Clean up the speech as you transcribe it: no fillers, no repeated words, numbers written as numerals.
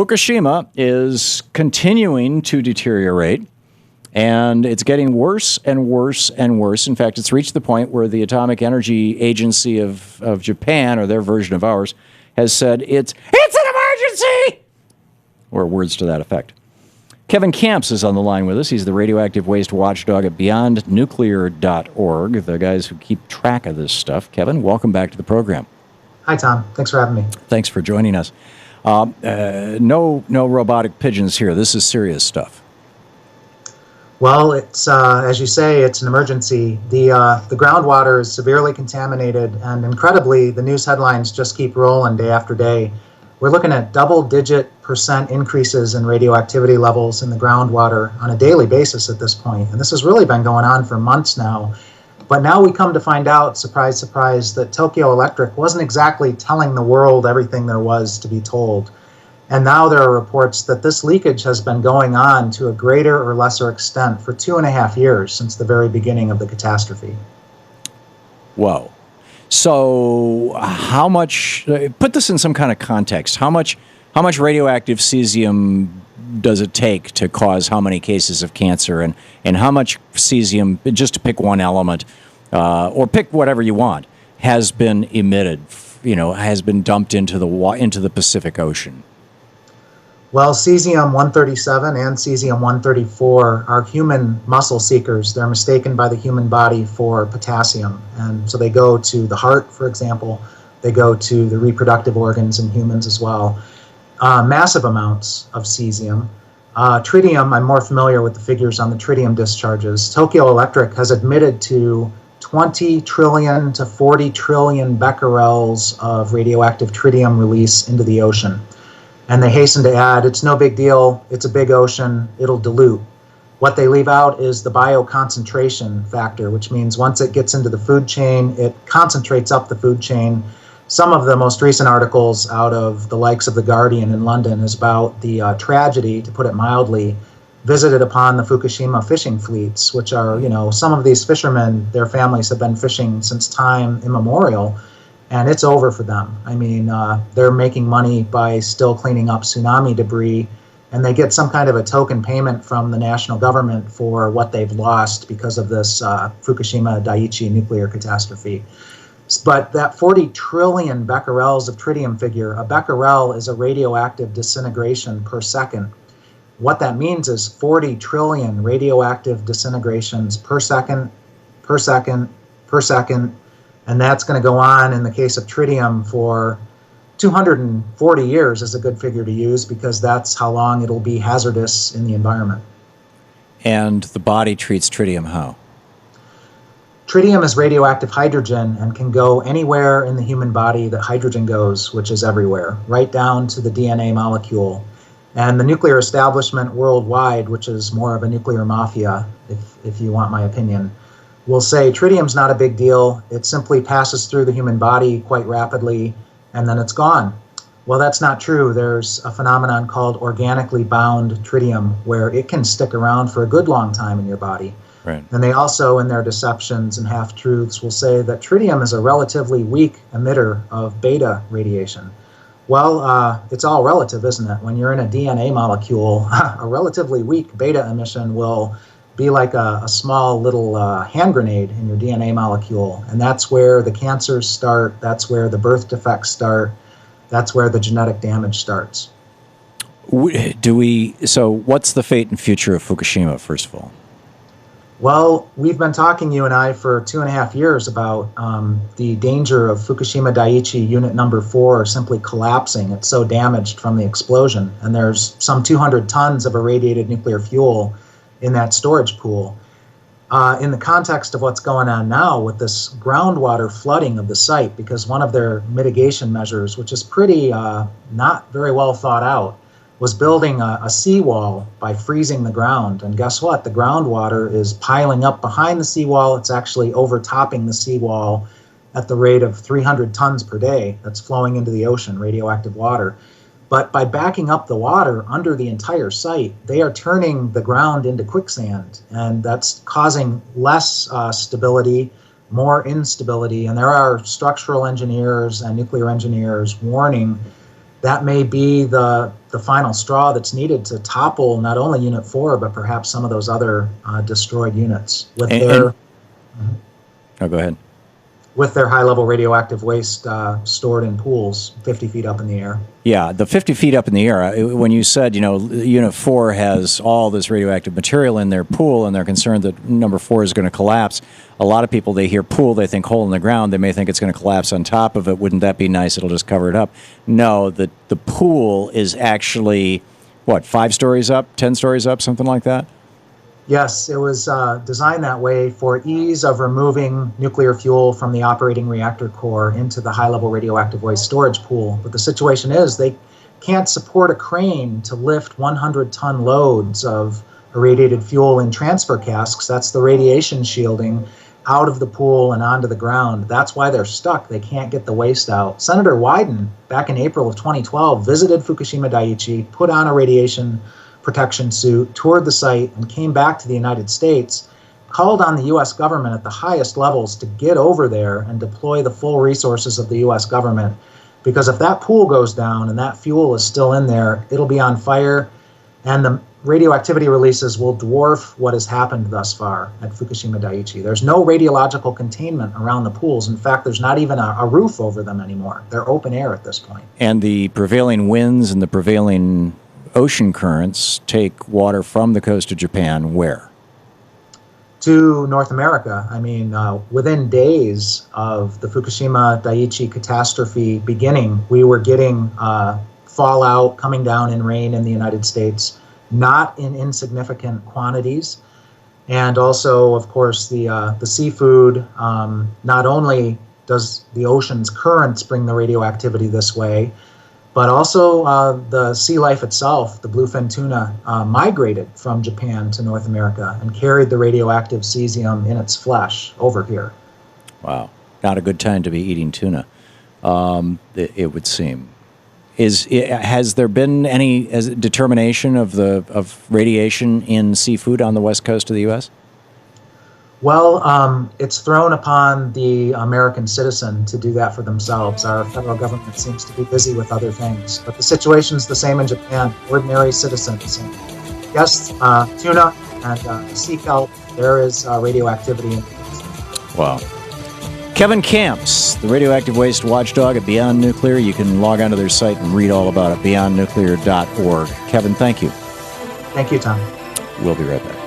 Fukushima is continuing to deteriorate, and it's getting worse and worse and worse. In fact, it's reached the point where the Atomic Energy Agency of Japan, or their version of ours, has said it's an emergency, or words to that effect. Kevin Kamps is on the line with us. He's the radioactive waste watchdog at beyondnuclear.org, the guys who keep track of this stuff. Kevin, welcome back to the program. Hi, Tom. Thanks for having me. Thanks for joining us. No robotic pigeons here. This is serious stuff. Well, it's as you say, it's an emergency. The groundwater is severely contaminated, and incredibly, the news headlines just keep rolling day after day. We're looking at double-digit % increases in radioactivity levels in the groundwater on a daily basis at this point. And this has really been going on for months now. But now we come to find out, surprise, surprise, that Tokyo Electric wasn't exactly telling the world everything there was to be told. And now there are reports that this leakage has been going on to a greater or lesser extent for 2.5 years since the very beginning of the catastrophe. Whoa. So how much, put this in some kind of context, how much radioactive cesium does it take to cause how many cases of cancer, and how much cesium, just to pick one element, or pick whatever you want, has been emitted, has been dumped into the Pacific Ocean? Well, cesium-137 and cesium-134 are human muscle seekers. They're mistaken by the human body for potassium. And so they go to the heart, for example. They go to the reproductive organs in humans as well. Massive amounts of cesium. Tritium, I'm more familiar with the figures on the tritium discharges. Tokyo Electric has admitted to 20 trillion to 40 trillion becquerels of radioactive tritium release into the ocean. And they hasten to add, it's no big deal, it's a big ocean, it'll dilute. What they leave out is the bioconcentration factor, which means once it gets into the food chain, it concentrates up the food chain. Some of the most recent articles out of the likes of The Guardian in London is about the tragedy, to put it mildly, visited upon the Fukushima fishing fleets, which are, some of these fishermen, their families have been fishing since time immemorial. And it's over for them. I mean, they're making money by still cleaning up tsunami debris, and they get some kind of a token payment from the national government for what they've lost because of this Fukushima Daiichi nuclear catastrophe. But that 40 trillion becquerels of tritium figure, a becquerel is a radioactive disintegration per second. What that means is 40 trillion radioactive disintegrations per second, per second, per second. And that's going to go on in the case of tritium for 240 years is a good figure to use, because that's how long it'll be hazardous in the environment. And the body treats tritium how? Tritium is radioactive hydrogen and can go anywhere in the human body that hydrogen goes, which is everywhere, right down to the DNA molecule. And the nuclear establishment worldwide, which is more of a nuclear mafia, if you want my opinion, will say tritium's not a big deal. It simply passes through the human body quite rapidly, and then it's gone. Well, that's not true. There's a phenomenon called organically bound tritium, where it can stick around for a good long time in your body. Right. And they also, in their deceptions and half-truths, will say that tritium is a relatively weak emitter of beta radiation. Well, it's all relative, isn't it? When you're in a DNA molecule, a relatively weak beta emission will be like a small little hand grenade in your DNA molecule. And that's where the cancers start, that's where the birth defects start, that's where the genetic damage starts. So what's the fate and future of Fukushima, first of all? Well, we've been talking, you and I, for 2.5 years about the danger of Fukushima Daiichi Unit Number 4 simply collapsing. It's so damaged from the explosion. And there's some 200 tons of irradiated nuclear fuel in that storage pool. In the context of what's going on now with this groundwater flooding of the site, because one of their mitigation measures, which is pretty not very well thought out, was building a seawall by freezing the ground. And guess what? The groundwater is piling up behind the seawall. It's actually overtopping the seawall at the rate of 300 tons per day that's flowing into the ocean, radioactive water. But by backing up the water under the entire site, they are turning the ground into quicksand, and that's causing less stability, more instability. And there are structural engineers and nuclear engineers warning that may be the final straw that's needed to topple not only Unit 4, but perhaps some of those other destroyed units with their... Oh, go ahead. With their high-level radioactive waste stored in pools 50 feet up in the air. Yeah, the 50 feet up in the air, when you said, Unit 4 has all this radioactive material in their pool and they're concerned that number 4 is going to collapse, a lot of people, they hear pool, they think hole in the ground, they may think it's going to collapse on top of it. Wouldn't that be nice? It'll just cover it up. No, the pool is actually, 5 stories up, 10 stories up, something like that? Yes, it was designed that way for ease of removing nuclear fuel from the operating reactor core into the high-level radioactive waste storage pool. But the situation is they can't support a crane to lift 100-ton loads of irradiated fuel in transfer casks. That's the radiation shielding out of the pool and onto the ground. That's why they're stuck. They can't get the waste out. Senator Wyden, back in April of 2012, visited Fukushima Daiichi, put on a radiation protection suit, toured the site, and came back to the United States, called on the U.S. government at the highest levels to get over there and deploy the full resources of the U.S. government. Because if that pool goes down and that fuel is still in there, it'll be on fire, and the radioactivity releases will dwarf what has happened thus far at Fukushima Daiichi. There's no radiological containment around the pools. In fact, there's not even a roof over them anymore. They're open air at this point. And the prevailing winds and the prevailing ocean currents take water from the coast of Japan where? To North America. I mean, within days of the Fukushima Daiichi catastrophe beginning, we were getting fallout coming down in rain in the United States, not in insignificant quantities. And also, of course, the seafood, not only does the ocean's currents bring the radioactivity this way, but also the sea life itself, the bluefin tuna, migrated from Japan to North America and carried the radioactive cesium in its flesh over here. Wow. Not a good time to be eating tuna, it would seem. Has there been any determination of radiation in seafood on the west coast of the U.S.? Well, it's thrown upon the American citizen to do that for themselves. Our federal government seems to be busy with other things. But the situation's the same in Japan. Ordinary citizens. And yes, tuna and sea kelp, there is radioactivity in it. Wow. Kevin Kamps, the radioactive waste watchdog at Beyond Nuclear. You can log onto their site and read all about it, beyondnuclear.org. Kevin, thank you. Thank you, Tom. We'll be right back.